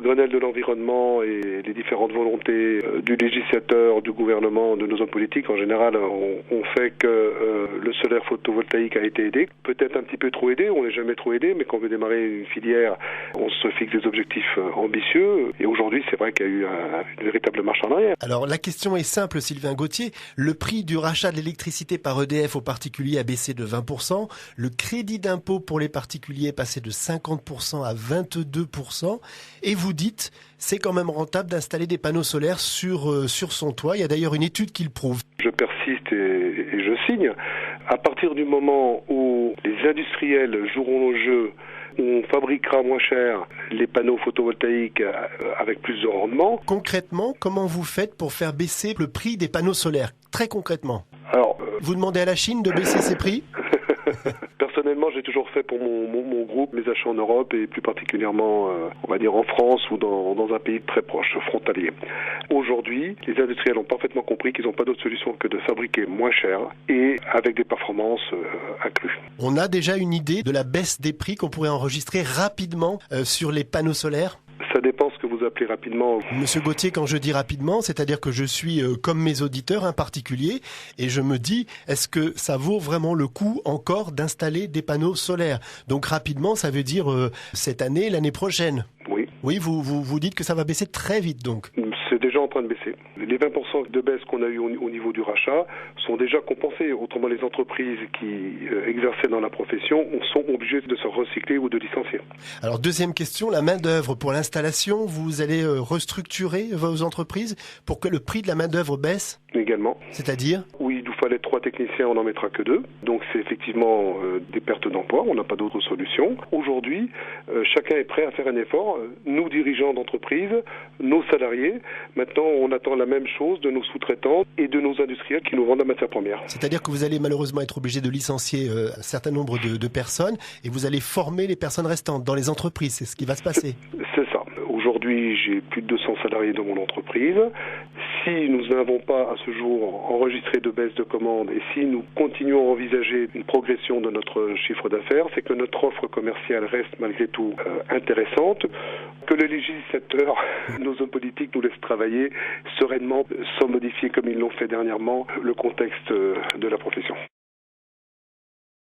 Grenelle de l'environnement et les différentes volontés du législateur, du gouvernement, de nos hommes politiques, en général, on fait que le solaire photovoltaïque a été aidé. Peut-être un petit peu trop aidé, on n'est jamais trop aidé, mais quand on veut démarrer une filière, on se fixe des objectifs ambitieux. Et aujourd'hui, c'est vrai qu'il y a eu une véritable marche en arrière. Alors la question est simple, Sylvain Gauthier. Le prix du rachat de l'électricité par EDF aux particuliers a baissé de 20%. Le crédit d'impôt pour les particuliers est passé de 50% à 22%. Et vous dites, c'est quand même rentable d'installer des panneaux solaires sur son toit. Il y a d'ailleurs une étude qui le prouve. Je persiste et je signe. À partir du moment où les industriels joueront le jeu, on fabriquera moins cher les panneaux photovoltaïques avec plus de rendement. Concrètement, comment vous faites pour faire baisser le prix des panneaux solaires? Très concrètement. Alors, vous demandez à la Chine de baisser ses prix? Personnellement, j'ai toujours fait pour mon groupe mes achats en Europe et plus particulièrement, on va dire en France ou dans un pays très proche, frontalier. Aujourd'hui, les industriels ont parfaitement compris qu'ils n'ont pas d'autre solution que de fabriquer moins cher et avec des performances accrues. On a déjà une idée de la baisse des prix qu'on pourrait enregistrer rapidement sur les panneaux solaires? Ça dépend ce que vous appelez rapidement. Monsieur Gauthier, quand je dis rapidement, c'est-à-dire que je suis comme mes auditeurs, un particulier, et je me dis, est-ce que ça vaut vraiment le coup encore d'installer des panneaux solaires? Donc rapidement, ça veut dire cette année, l'année prochaine. Oui. Oui, vous dites que ça va baisser très vite donc. C'est déjà en train de baisser. Les 20% de baisse qu'on a eu au niveau du rachat sont déjà compensés. Autrement, les entreprises qui exerçaient dans la profession sont obligées de se recycler ou de licencier. Alors deuxième question, la main-d'œuvre pour l'installation, vous allez restructurer vos entreprises pour que le prix de la main-d'œuvre baisse? Également. C'est-à-dire? Oui, il nous fallait 3 techniciens, on n'en mettra que 2. Donc c'est effectivement des pertes d'emploi, on n'a pas d'autre solution. Aujourd'hui, chacun est prêt à faire un effort, nous dirigeants d'entreprise, nos salariés. Maintenant, on attend la même chose de nos sous-traitants et de nos industriels qui nous vendent la matière première. C'est-à-dire que vous allez malheureusement être obligé de licencier un certain nombre de personnes et vous allez former les personnes restantes dans les entreprises. C'est ce qui va se passer. C'est ça. Aujourd'hui, j'ai plus de 200 salariés dans mon entreprise. Si nous n'avons pas à ce jour enregistré de baisse de commandes et si nous continuons à envisager une progression de notre chiffre d'affaires, c'est que notre offre commerciale reste malgré tout intéressante, que le législateur, nos hommes politiques nous laissent travailler sereinement sans modifier comme ils l'ont fait dernièrement le contexte de la profession.